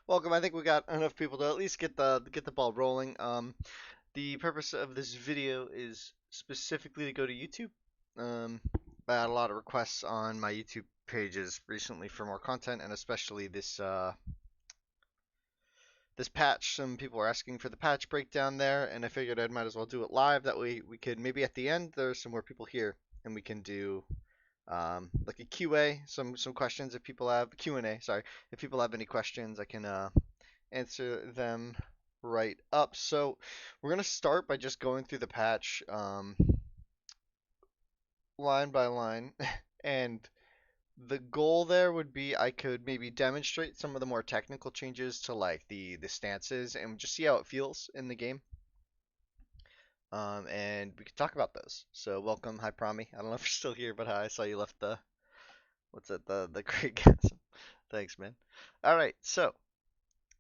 Welcome. I think we got enough people to at least get the ball rolling. The purpose of this video is specifically to go to YouTube. Um, I had a lot of requests on my YouTube pages recently for more content, and especially this patch. Some people were asking for the patch breakdown there, and I figured I might as well do it live. That way, we could maybe at the end there's some more people here, and we can do like a QA, some questions if people have Q&A. Sorry, if people have any questions, I can answer them right up. So we're gonna start by just going through the patch line by line, and the goal there would be I could maybe demonstrate some of the more technical changes to like the stances and just see how it feels in the game. And we could talk about those. So welcome, hi Promi. I don't know if you're still here, but hi, I saw you left the what's it the great gasm. Thanks, man. All right, so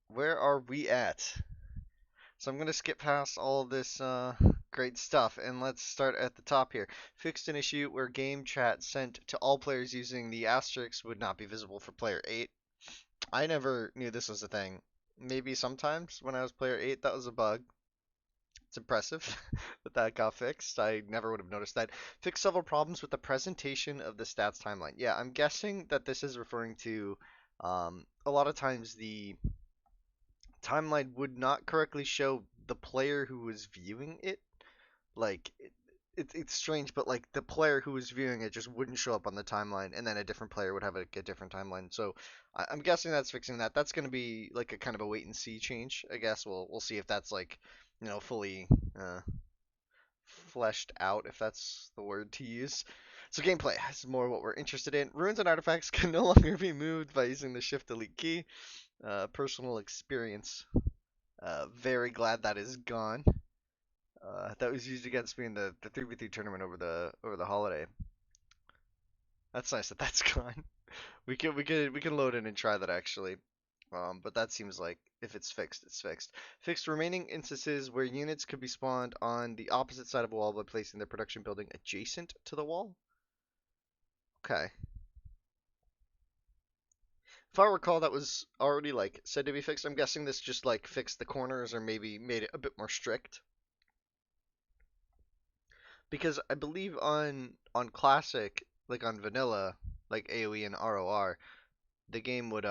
where are we at? So I'm going to skip past all of this great stuff and let's start at the top here. Fixed an issue where game chat sent to all players using the asterisk would not be visible for player 8. I never knew this was a thing. Maybe sometimes when I was player 8 that was a bug. It's impressive that that got fixed. I never would have noticed that. Fixed several problems with the presentation of the stats timeline. Yeah, I'm guessing that this is referring to a lot of times the timeline would not correctly show the player who was viewing it. Like it's strange, but like the player who was viewing it just wouldn't show up on the timeline, and then a different player would have a different timeline. So I'm guessing that's fixing that. That's going to be like a kind of a wait and see change. I guess we'll see if that's like fully uh, fleshed out, if that's the word to use. So gameplay is more what we're interested in. Runes and artifacts can no longer be moved by using the Shift Delete key. Personal experience. Very glad that is gone. That was used against me in the 3v3 tournament over the holiday. That's nice that that's gone. We can load in and try that actually. But that seems like if it's fixed, it's fixed. Fixed remaining instances where units could be spawned on the opposite side of a wall by placing their production building adjacent to the wall. Okay. If I recall, that was already like said to be fixed. I'm guessing this just like fixed the corners or maybe made it a bit more strict. Because I believe on classic, like on vanilla, like AoE and ROR, the game would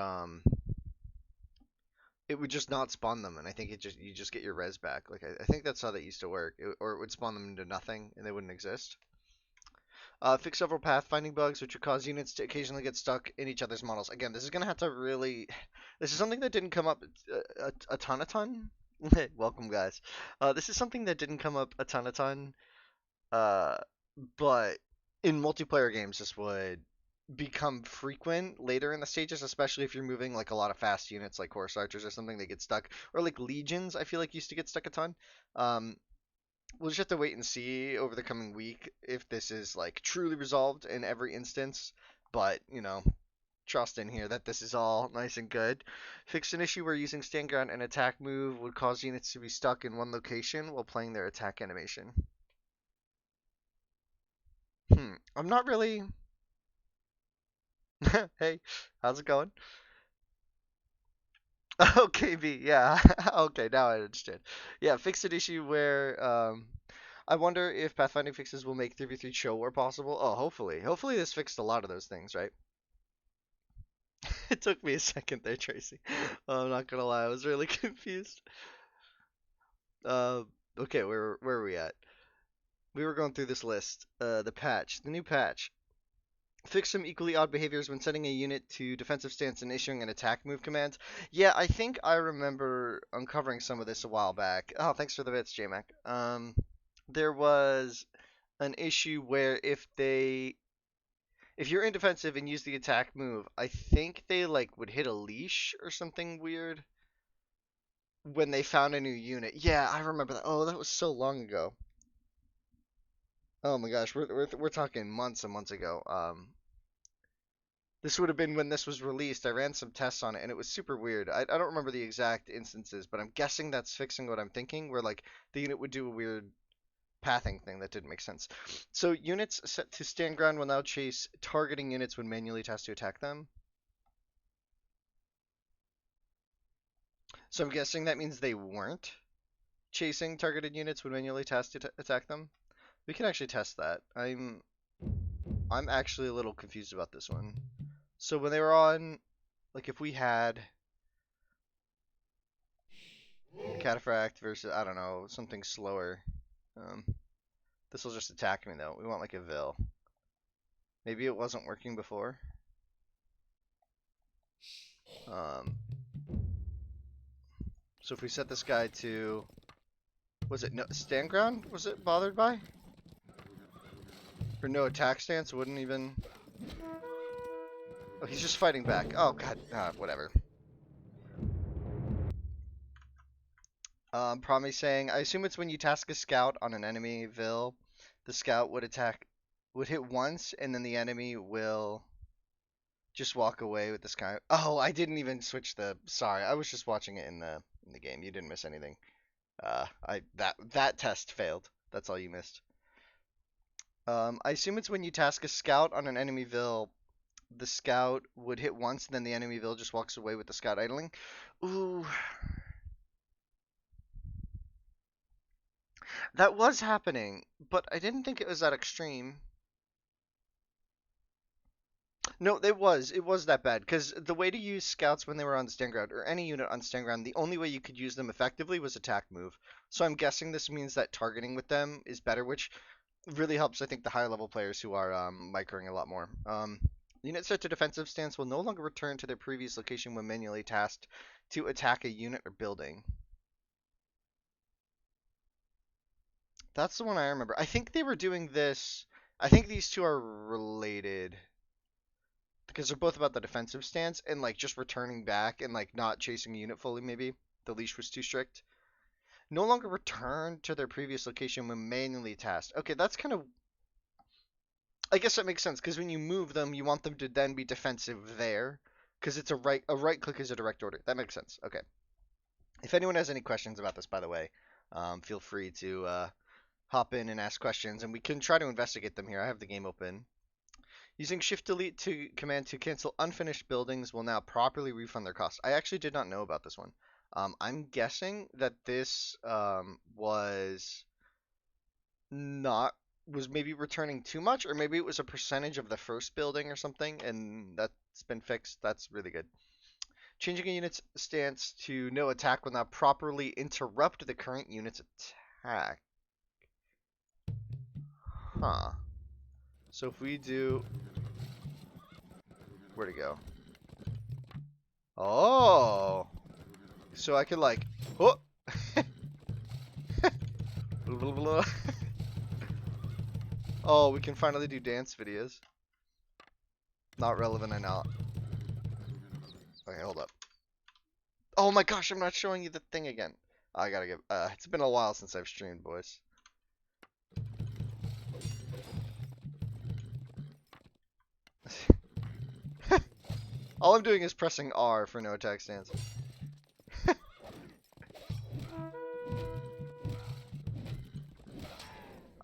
it would just not spawn them, and I think you just get your res back. Like I think that's how that used to work, or it would spawn them into nothing and they wouldn't exist. Fix several pathfinding bugs which would cause units to occasionally get stuck in each other's models. Again, this is gonna have to really. This is something that didn't come up a ton. Welcome, guys. This is something that didn't come up a ton. Uh, but in multiplayer games, this would become frequent later in the stages, especially if you're moving like a lot of fast units like horse archers or something. They get stuck, or like legions. I feel like used to get stuck a ton. Um, we'll just have to wait and see over the coming week if this is like truly resolved in every instance. But trust in here that this is all nice and good. Fixed an issue where using stand ground and attack move would cause units to be stuck in one location while playing their attack animation. I'm not really. Hey, how's it going? Okay, B, yeah. Okay, now I understand. Yeah, fixed an issue where I wonder if pathfinding fixes will make 3v3 show war possible. Oh, hopefully. Hopefully this fixed a lot of those things, right? It took me a second there, Tracy. I'm not gonna lie, I was really confused. Uh, okay, where are we at? We were going through this list. The new patch. Fix some equally odd behaviors when setting a unit to defensive stance and issuing an attack move command. Yeah, I think I remember uncovering some of this a while back. Oh, thanks for the bits, JMac. There was an issue where if you're in defensive and use the attack move, I think they like would hit a leash or something weird when they found a new unit. Yeah, I remember that. Oh, that was so long ago. Oh my gosh, we're talking months and months ago. This would have been when this was released. I ran some tests on it and it was super weird. I don't remember the exact instances, but I'm guessing that's fixing what I'm thinking, where like the unit would do a weird pathing thing that didn't make sense. So units set to stand ground will now chase targeting units when manually tasked to attack them. So I'm guessing that means they weren't chasing targeted units when manually tasked to attack them. We can actually test that. I'm actually a little confused about this one. So when they were on, like if we had Cataphract versus, I don't know, something slower. Um, this will just attack me though. We want like a Vil. Maybe it wasn't working before. Um, so if we set this guy to, was it no stand ground? Was it bothered by? Or no attack stance? Wouldn't even. Oh, he's just fighting back. Oh god, whatever. Probably saying, I assume it's when you task a scout on an enemy Vil, the scout would hit once, and then the enemy will just walk away with the sky. Oh, I didn't even switch the. Sorry, I was just watching it in the game. You didn't miss anything. That test failed. That's all you missed. I assume it's when you task a scout on an enemy Vil, the scout would hit once, and then the enemy Vil just walks away with the scout idling. Ooh, that was happening, but I didn't think it was that extreme. No, it was that bad because the way to use scouts when they were on stand ground or any unit on stand ground, the only way you could use them effectively was attack move. So I'm guessing this means that targeting with them is better, which really helps. I think the higher level players who are microing a lot more. Units set to defensive stance will no longer return to their previous location when manually tasked to attack a unit or building. That's the one I remember. I think they were doing this. I think these two are related because they're both about the defensive stance and like just returning back and like not chasing a unit fully. Maybe the leash was too strict. No longer return to their previous location when manually tasked. Okay, that's kind of. I guess that makes sense because when you move them, you want them to then be defensive there because it's a right click is a direct order. That makes sense. Okay. If anyone has any questions about this, by the way, feel free to hop in and ask questions, and we can try to investigate them here. I have the game open. Using Shift Delete to command to cancel unfinished buildings will now properly refund their cost. I actually did not know about this one. I'm guessing that this was not was maybe returning too much, or maybe it was a percentage of the first building or something, and that's been fixed. That's really good. Changing a unit's stance to no attack will now properly interrupt the current unit's attack. Huh. So if we do, where'd it go? Oh, so I could like, oh, oh, we can finally do dance videos. Not relevant, I know. Okay, hold up. Oh my gosh, I'm not showing you the thing again. I gotta get. It's been a while since I've streamed, boys. All I'm doing is pressing R for no attack stance.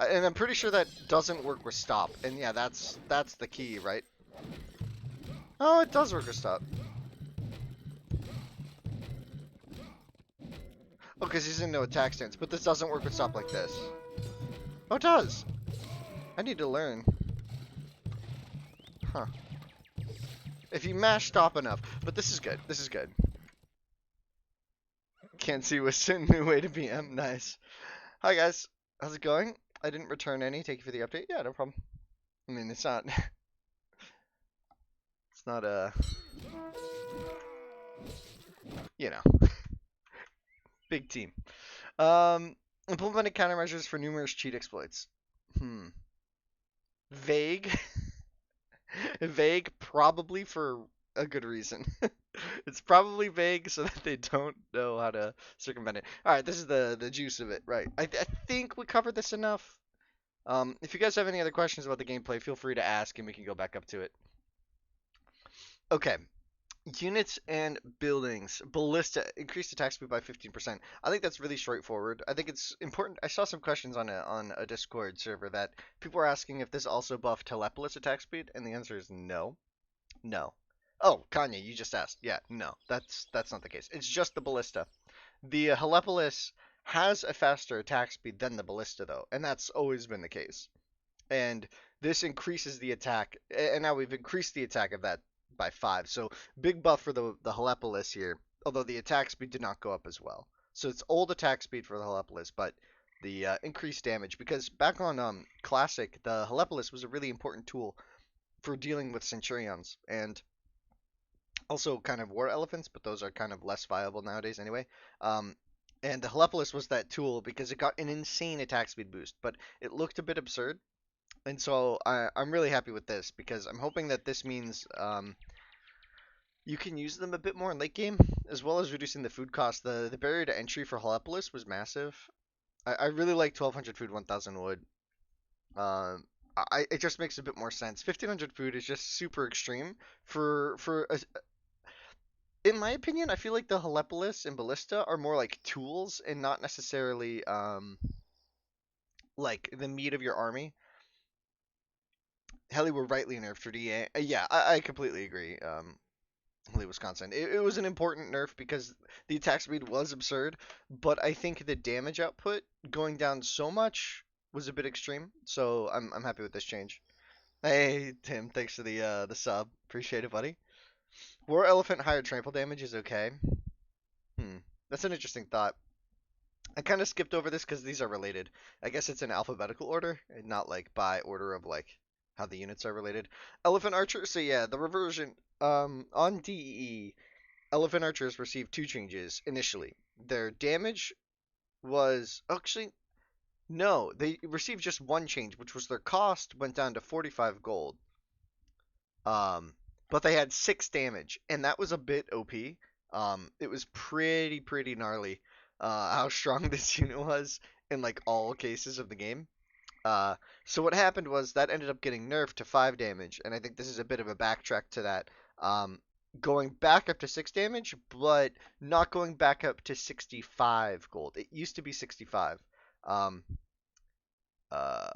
And I'm pretty sure that doesn't work with stop. And yeah, that's the key, right? Oh, it does work with stop. Oh, because he's in no attack stance. But this doesn't work with stop like this. Oh, it does. I need to learn. Huh. If you mash stop enough. But this is good. This is good. Can't see what's a new way to PM. Nice. Hi, guys. How's it going? I didn't return any. Thank you for the update. Yeah, no problem. I mean, it's not... it's not a... you know. Big team. Implementing countermeasures for numerous cheat exploits. Vague. Vague, probably for a good reason. It's probably vague so that they don't know how to circumvent it. All right, this is the juice of it, right? I think we covered this enough. If you guys have any other questions about the gameplay, feel free to ask and we can go back up to it. Okay. Units and buildings. Ballista. Increased attack speed by 15%. I think that's really straightforward. I think it's important. I saw some questions on a Discord server that people were asking if this also buffed Telepolis attack speed, and the answer is no. No. Oh, Kanye, you just asked. Yeah, no, that's not the case. It's just the ballista. The Helepolis has a faster attack speed than the ballista, though, and that's always been the case. And this increases the attack, and now we've increased the attack of that by 5. So big buff for the Helepolis here, although the attack speed did not go up as well. So it's old attack speed for the Helepolis, but the increased damage, because back on Classic, the Helepolis was a really important tool for dealing with Centurions, and also kind of war elephants, but those are kind of less viable nowadays anyway. Um, and the Helepolis was that tool because it got an insane attack speed boost, but it looked a bit absurd. And so I'm really happy with this because I'm hoping that this means you can use them a bit more in late game, as well as reducing the food cost. The barrier to entry for Helepolis was massive. I really like 1200 food, 1000 wood. Um, it just makes a bit more sense. 1500 food is just super extreme for a, in my opinion, I feel like the Helepolis and Ballista are more like tools and not necessarily like the meat of your army. Heli were rightly nerfed for DA. Yeah, I completely agree. Heli Wisconsin. It was an important nerf because the attack speed was absurd, but I think the damage output going down so much was a bit extreme. So I'm happy with this change. Hey Tim, thanks for the sub. Appreciate it, buddy. War Elephant higher trample damage is okay. Hmm. That's an interesting thought. I kind of skipped over this because these are related. I guess it's in alphabetical order and not like by order of like how the units are related. Elephant Archer. So yeah, the reversion on DEE, Elephant Archers received two changes initially. Their damage was actually no, they received just one change, which was their cost went down to 45 gold. Um, but they had 6 damage, and that was a bit OP. It was pretty gnarly how strong this unit was in like all cases of the game. Uh, so what happened was that ended up getting nerfed to 5 damage, and I think this is a bit of a backtrack to that. Going back up to 6 damage, but not going back up to 65 gold. It used to be 65. Um,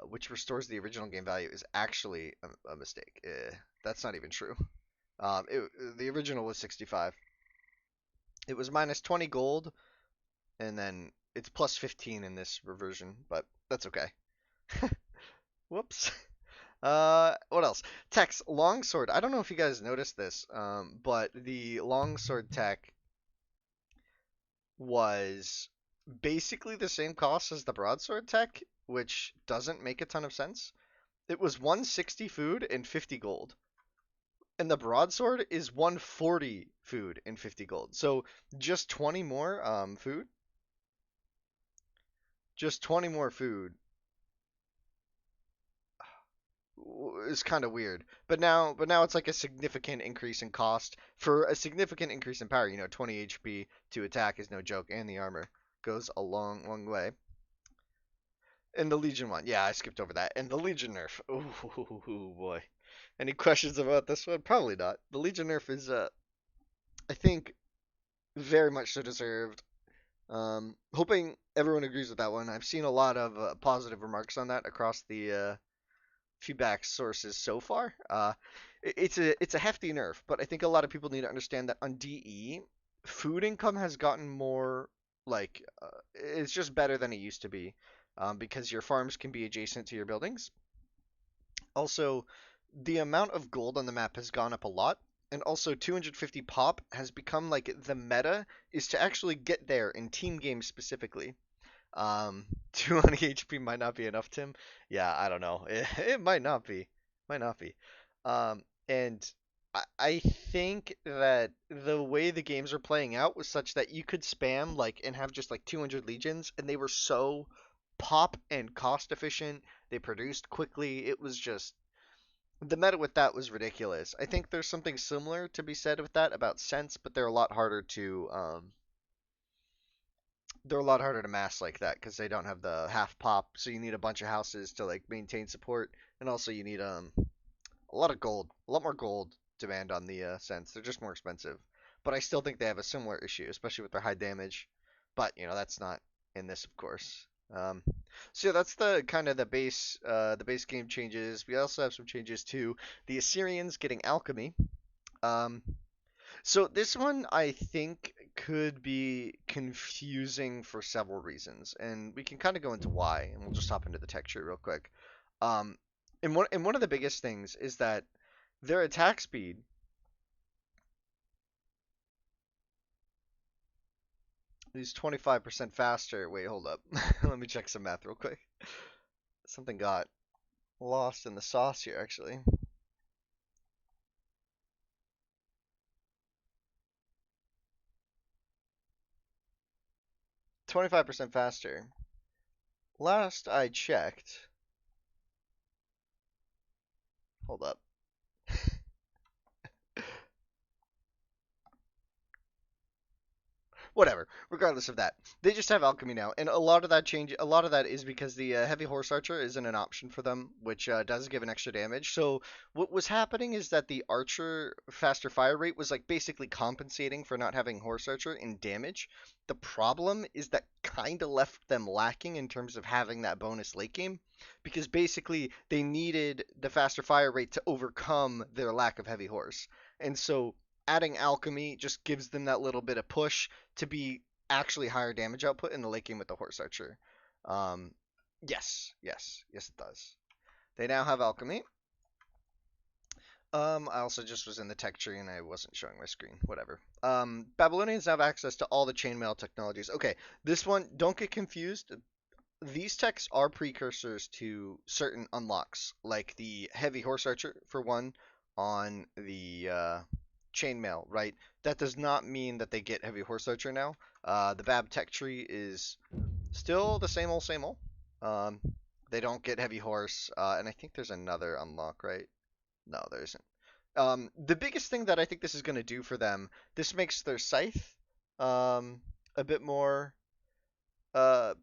which restores the original game value is actually a mistake. That's not even true. The original was 65. It was minus 20 gold, and then it's plus 15 in this reversion, but that's okay. Whoops. What else? Tech's longsword. I don't know if you guys noticed this, but the longsword tech was basically the same cost as the broadsword tech, which doesn't make a ton of sense. It was 160 food and 50 gold. And the broadsword is 140 food and 50 gold. So just 20 more food. Just 20 more food is kind of weird. But now it's like a significant increase in cost for a significant increase in power. 20 HP to attack is no joke, and the armor goes a long way. And the Legion one, yeah, I skipped over that. And the Legion nerf, ooh boy. Any questions about this one? Probably not. The Legion nerf is, I think, very much so deserved. Hoping everyone agrees with that one. I've seen a lot of positive remarks on that across the feedback sources so far. It's a hefty nerf, but I think a lot of people need to understand that on DE, food income has gotten more like it's just better than it used to be, because your farms can be adjacent to your buildings. Also, the amount of gold on the map has gone up a lot, and also 250 pop has become like the meta is to actually get there in team games specifically. 200 HP might not be enough, Tim. Yeah, I don't know. It might not be. Might not be. And I think that the way the games are playing out was such that you could spam like and have just like 200 legions, and they were so pop and cost efficient. They produced quickly. It was just the meta with that was ridiculous. I think there's something similar to be said with that about sense, but they're a lot harder to mass like that because they don't have the half pop. So you need a bunch of houses to like maintain support, and also you need a lot of gold, a lot more gold demand on the sense. They're just more expensive, but I still think they have a similar issue, especially with their high damage. But that's not in this, of course. Um, so yeah, that's the kind of the base game changes. We also have some changes to the Assyrians getting alchemy. Um, so this one I think could be confusing for several reasons, and we can kind of go into why, and we'll just hop into the texture real quick. Um, and one of the biggest things is that their attack speed is 25% faster. Wait, hold up. Let me check some math real quick. Something got lost in the sauce here, actually. 25% faster. Last I checked, hold up. Whatever. Regardless of that, they just have alchemy now, and a lot of that is because the heavy horse archer isn't an option for them, which does give an extra damage. So what was happening is that the archer faster fire rate was like basically compensating for not having horse archer in damage. The problem is that kind of left them lacking in terms of having that bonus late game, because basically they needed the faster fire rate to overcome their lack of heavy horse, and so adding alchemy just gives them that little bit of push to be actually higher damage output in the late game with the horse archer. Um, yes, it does. They now have alchemy. I also just was in the tech tree and I wasn't showing my screen. Whatever. Babylonians have access to all the chainmail technologies. Okay, this one, don't get confused. These techs are precursors to certain unlocks, like the heavy horse archer for one on the chainmail, right? That does not mean that they get heavy horse archer now. The Bab tech tree is still the same old, same old. Um, they don't get heavy horse, and I think there's another unlock, right? No, there isn't. The biggest thing that I think this is going to do for them, this makes their scythe um, a bit more uh,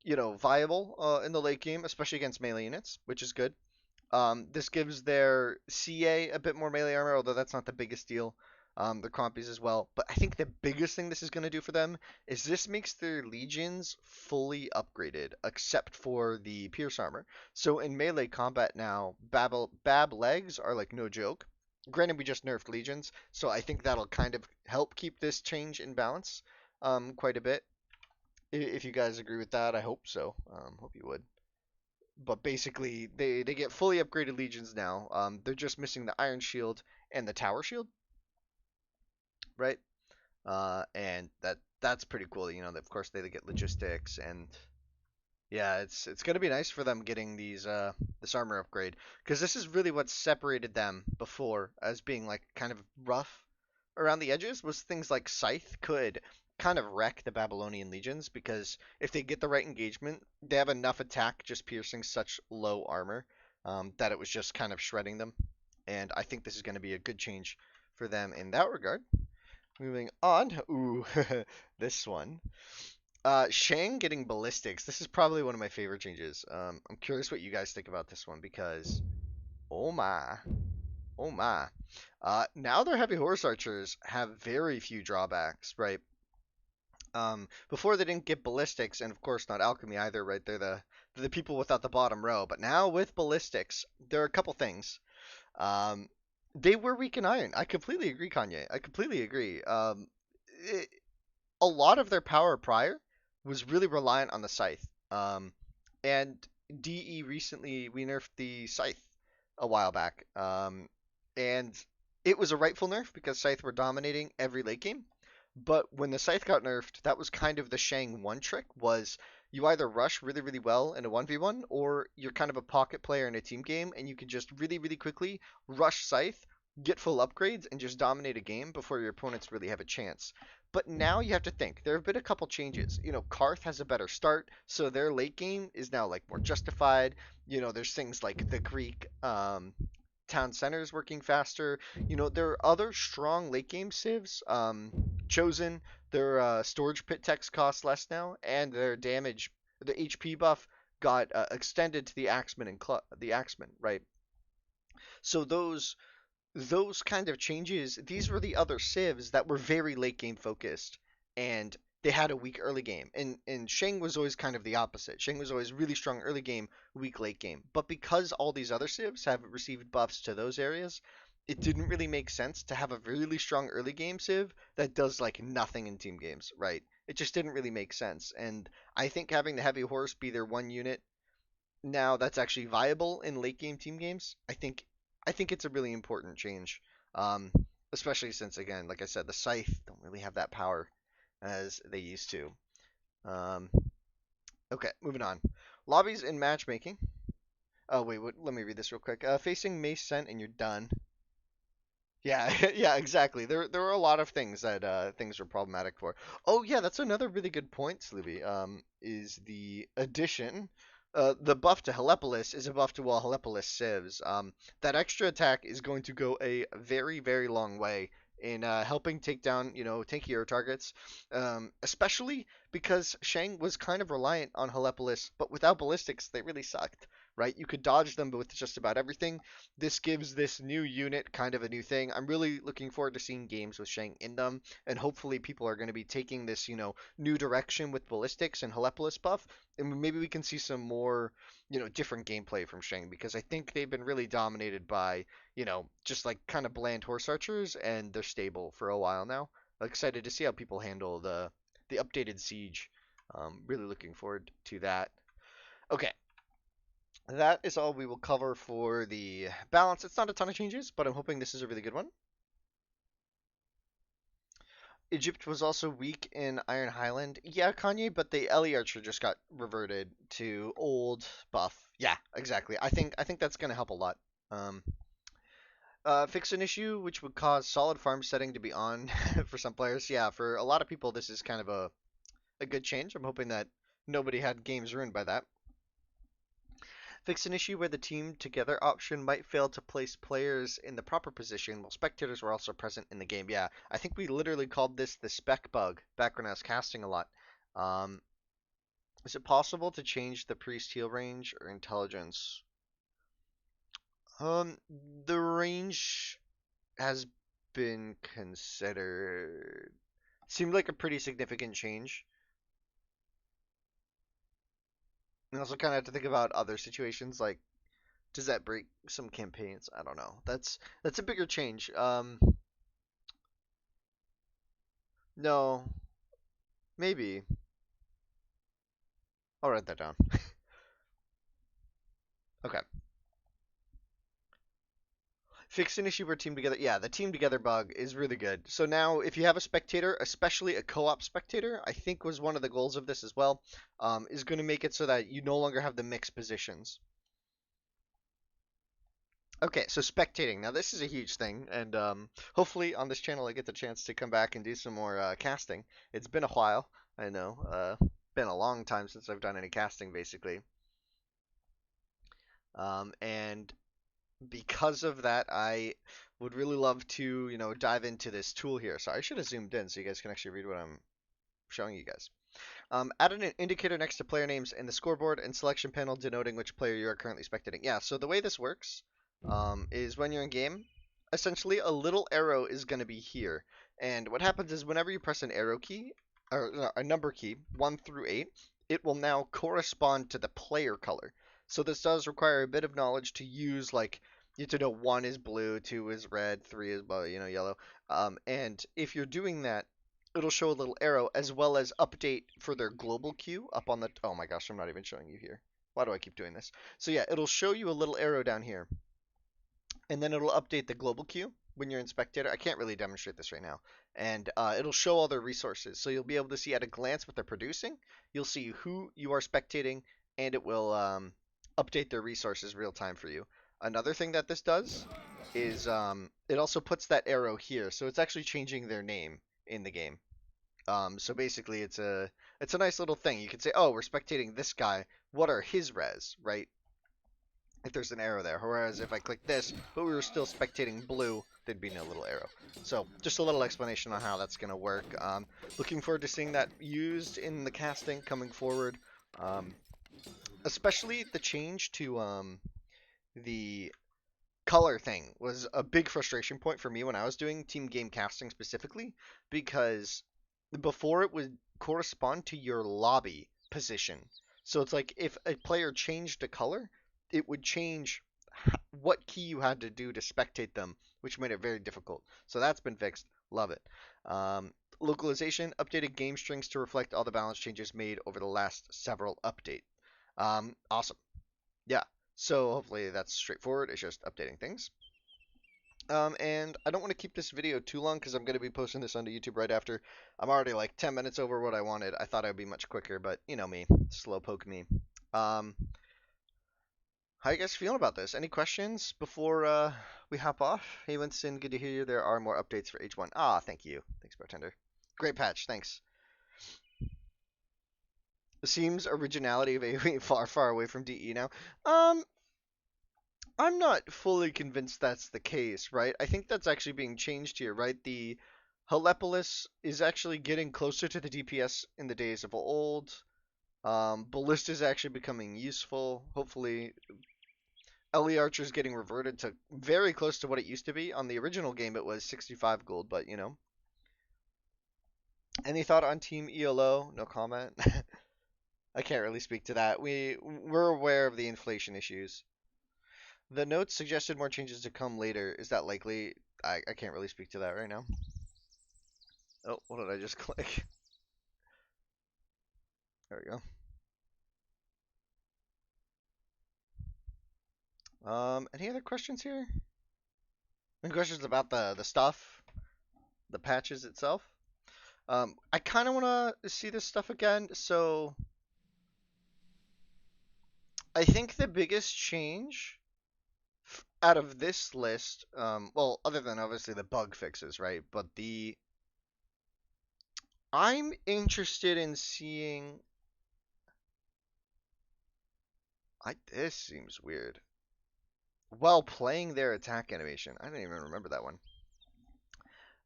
viable in the late game, especially against melee units, which is good. This gives their CA a bit more melee armor, although that's not the biggest deal. Their compies as well. But I think the biggest thing this is going to do for them is this makes their legions fully upgraded, except for the pierce armor. So in melee combat now, Bab legs are like no joke. Granted, we just nerfed legions, so I think that'll kind of help keep this change in balance quite a bit. If you guys agree with that, I hope so. Hope you would. But basically, they get fully upgraded legions now. They're just missing the iron shield and the tower shield, right? And that's pretty cool. Of course they get logistics, and yeah, it's gonna be nice for them getting this armor upgrade, because this is really what separated them before as being like kind of rough around the edges, was things like Scythe could kind of wreck the Babylonian legions, because if they get the right engagement, they have enough attack just piercing such low armor that it was just kind of shredding them. And I think this is going to be a good change for them in that regard. Moving on. Ooh, this one. Shang getting ballistics. This is probably one of my favorite changes. I'm curious what you guys think about this one, because oh my, oh my. Now their heavy horse archers have very few drawbacks, right? Before they didn't get ballistics, and of course not alchemy either, right? They're the people without the bottom row. But now with ballistics, there are a couple things. Um, they were weak in iron. I completely agree, Kanye. I completely agree. It, a lot of their power prior was really reliant on the scythe. And DE recently we nerfed the scythe a while back. And it was a rightful nerf because scythe were dominating every late game. But when the scythe got nerfed, that was kind of the Shang one trick, was you either rush really, really well in a 1v1, or you're kind of a pocket player in a team game and you can just really, really quickly rush scythe, get full upgrades, and just dominate a game before your opponents really have a chance. But now you have to think, there have been a couple changes. Karth has a better start, so their late game is now like more justified. There's things like the Greek town centers working faster. There are other strong late game civs. Chosen, their storage pit techs cost less now, and their damage, the HP buff got extended to the Axeman and the Axeman, right? So those kind of changes, these were the other civs that were very late game focused, and they had a weak early game. And Shang was always kind of the opposite. Shang was always really strong early game, weak late game. But because all these other civs have received buffs to those areas, it didn't really make sense to have a really strong early game civ that does like nothing in team games, right? It just didn't really make sense. And I think having the heavy horse be their one unit now that's actually viable in late game team games, I think it's a really important change. Um, Especially since again, like I said, the scythe don't really have that power as they used to. Um, okay, moving on. Lobbies in matchmaking. Oh wait, let me read this real quick. Facing Mace Sent and you're done. Yeah, yeah, exactly. There were a lot of things that things were problematic for. Oh yeah, that's another really good point, Slooby. Is the addition, the buff to Helepolis is a buff to all Helepolis civs. That extra attack is going to go a very very long way in helping take down tankier targets, especially because Shang was kind of reliant on Helepolis, but without ballistics they really sucked. Right, you could dodge them with just about everything. This gives this new unit kind of a new thing. I'm really looking forward to seeing games with Shang in them, and hopefully people are going to be taking this, new direction with ballistics and Helepolis buff, and maybe we can see some more, different gameplay from Shang because I think they've been really dominated by, just like kind of bland horse archers, and they're stable for a while now. Excited to see how people handle the updated siege. Really looking forward to that. Okay, that is all we will cover for the balance. It's not a ton of changes, but I'm hoping this is a really good one. Egypt was also weak in Iron Highland. Yeah, Kanye, but the Ellie Archer just got reverted to old buff. Yeah, exactly. I think that's gonna help a lot. Um, Fix an issue which would cause solid farm setting to be on for some players. Yeah, for a lot of people, this is kind of a good change. I'm hoping that nobody had games ruined by that. Fix an issue where the team together option might fail to place players in the proper position while spectators were also present in the game. Yeah, I think we literally called this the spec bug back when I was casting a lot. Um, is it possible to change the priest heal range or intelligence? Um, the range has been considered. Seemed like a pretty significant change. And also kind of have to think about other situations like does that break some campaigns? I don't know. That's a bigger change. No, maybe. I'll write that down. Okay. Fix an issue where team together. Yeah, the team together bug is really good. So now, if you have a spectator, especially a co-op spectator, I think was one of the goals of this as well, is going to make it so that you no longer have the mixed positions. Okay, so spectating. Now this is a huge thing, and hopefully on this channel I get the chance to come back and do some more casting. It's been a while, I know. Been a long time since I've done any casting, basically. And because of that, I would really love to, dive into this tool here. So I should have zoomed in so you guys can actually read what I'm showing you guys. Add an indicator next to player names in the scoreboard and selection panel denoting which player you are currently spectating. Yeah, so the way this works is when you're in game, essentially a little arrow is going to be here. And what happens is whenever you press an arrow key, or no, a number key, 1 through 8, it will now correspond to the player color. So this does require a bit of knowledge to use, like, you have to know 1 is blue, 2 is red, 3 is, yellow. And if you're doing that, it'll show a little arrow as well as update for their global queue up on the, oh my gosh, I'm not even showing you here. Why do I keep doing this? So yeah, it'll show you a little arrow down here and then it'll update the global queue when you're in Spectator. I can't really demonstrate this right now. And it'll show all their resources. So you'll be able to see at a glance what they're producing. You'll see who you are spectating, and it will update their resources real time for you. Another thing that this does is it also puts that arrow here. So it's actually changing their name in the game. So basically, it's a nice little thing. You can say, oh, we're spectating this guy. What are his res, right? If there's an arrow there. Whereas if I click this, but we were still spectating blue, there'd be no little arrow. So just a little explanation on how that's going to work. Looking forward to seeing that used in the casting coming forward. Um, Especially the change to the color thing was a big frustration point for me when I was doing team game casting specifically, because before it would correspond to your lobby position. So it's like if a player changed a color, it would change what key you had to do to spectate them which made it very difficult. So that's been fixed. Love it. Um, Localization updated game strings to reflect all the balance changes made over the last several updates. Awesome. Yeah. So hopefully that's straightforward. It's just updating things. And I don't want to keep this video too long because I'm going to be posting this onto YouTube right after. I'm already like 10 minutes over what I wanted. I thought I'd be much quicker, but you know me, slow poke me. Um, how you guys feeling about this? Any questions before we hop off? Hey Winston, good to hear you. There are more updates for H1. Ah, thank you. Thanks, bartender. Great patch, thanks. It seems originality of AoE far, far away from DE now. Um, I'm not fully convinced that's the case, right? I think that's actually being changed here, right? The Helepolis is actually getting closer to the DPS in the days of old. Ballista is actually becoming useful. Hopefully, LE Archer is getting reverted to very close to what it used to be. On the original game, it was 65 gold, but you know. Any thought on Team ELO? No comment. I can't really speak to that. We're aware of the inflation issues. The notes suggested more changes to come later. Is that likely? I can't really speak to that right now. Oh, what did I just click? There we go. Any other questions here? Any questions about the stuff, the patches itself? I kind of want to see this stuff again. So I think the biggest change out of this list, well, other than obviously the bug fixes, right? But I'm interested in seeing. This seems weird. While playing their attack animation. I didn't even remember that one.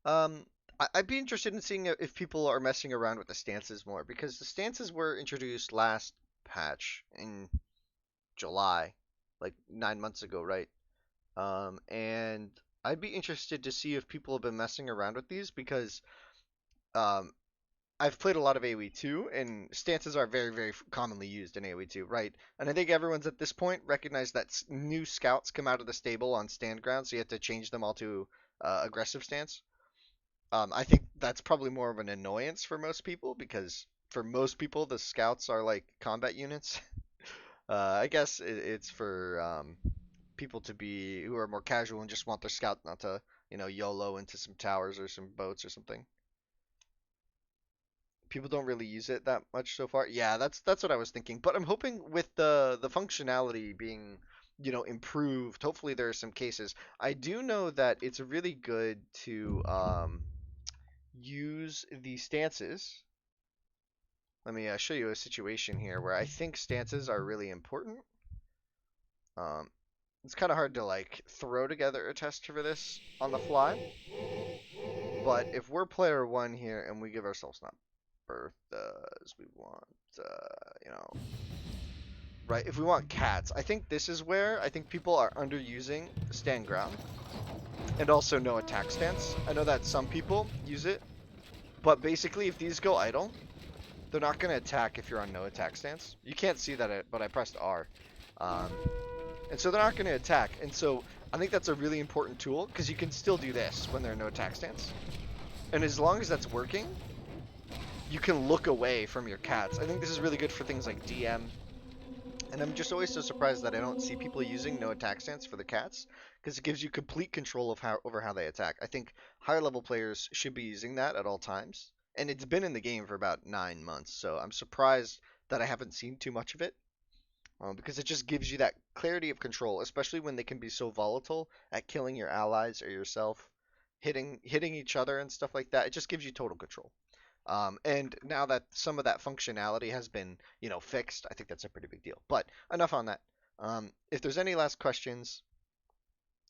Um, I'd be interested in seeing if people are messing around with the stances more because the stances were introduced last patch in July, like 9 months ago, right? And I'd be interested to see if people have been messing around with these because um, I've played a lot of AoE 2, and stances are very, very commonly used in AoE 2, right? And I think everyone's at this point recognized that new scouts come out of the stable on stand ground, so you have to change them all to aggressive stance. I think that's probably more of an annoyance for most people because for most people the scouts are like combat units. I guess it's for people to be who are more casual and just want their scout not to YOLO into some towers or some boats or something. People don't really use it that much so far. Yeah, that's what I was thinking. But I'm hoping with the functionality being improved. Hopefully there are some cases. I do know that it's really good to use the stances. Let me show you a situation here where I think stances are really important. Um, it's kind of hard to like throw together a test for this on the fly, but if we're player one here and we give ourselves not Berthas, we want, you know, right? If we want cats, I think this is where I think people are underusing stand ground and also no attack stance. I know that some people use it, but basically if these go idle, they're not going to attack if you're on no attack stance. You can't see that, but I pressed R. Um, and so they're not going to attack. And so I think that's a really important tool because you can still do this when they're in no attack stance. And as long as that's working, you can look away from your cats. I think this is really good for things like DM. And I'm just always so surprised that I don't see people using no attack stance for the cats because it gives you complete control of over how they attack. I think higher level players should be using that at all times. And it's been in the game for about 9 months, so I'm surprised that I haven't seen too much of it. Because it just gives you that clarity of control, especially when they can be so volatile at killing your allies or yourself, hitting each other and stuff like that. It just gives you total control. And now that some of that functionality has been, fixed, I think that's a pretty big deal. But enough on that. If there's any last questions,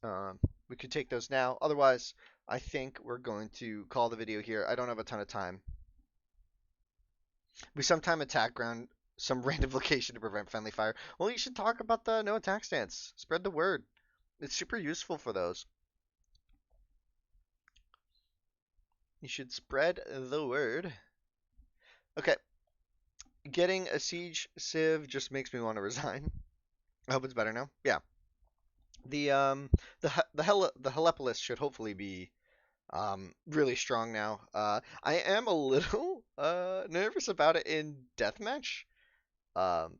we could take those now. Otherwise, I think we're going to call the video here. I don't have a ton of time. We sometime attack ground some random location to prevent friendly fire. Well, you should talk about the no attack stance. Spread the word. It's super useful for those. You should spread the word. Okay. Getting a siege civ just makes me want to resign. I hope it's better now. Yeah. The the Helepolis should hopefully be really strong now. I am a little nervous about it in deathmatch. Um,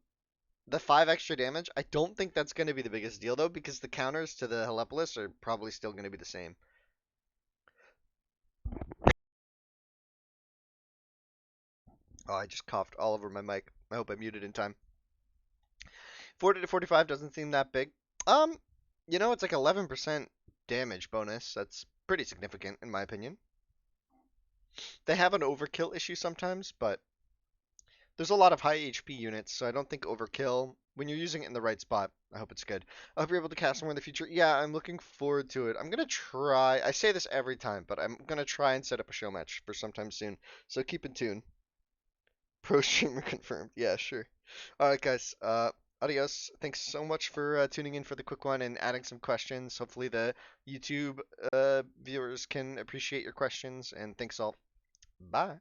the 5 extra damage, I don't think that's going to be the biggest deal though, because the counters to the Helepolis are probably still going to be the same. Oh, I just coughed all over my mic. I hope I muted in time. 40 to 45 doesn't seem that big. Um, it's like 11% damage bonus. That's pretty significant in my opinion. They have an overkill issue sometimes, but there's a lot of high HP units, so I don't think overkill. When you're using it in the right spot, I hope it's good. I hope you're able to cast more in the future. Yeah, I'm looking forward to it. I'm gonna try. I say this every time, but I'm gonna try and set up a show match for sometime soon. So keep in tune. Pro streamer confirmed. Yeah, sure. All right, guys. Adios. Thanks so much for tuning in for the quick one and adding some questions. Hopefully the YouTube viewers can appreciate your questions. And thanks all. Bye.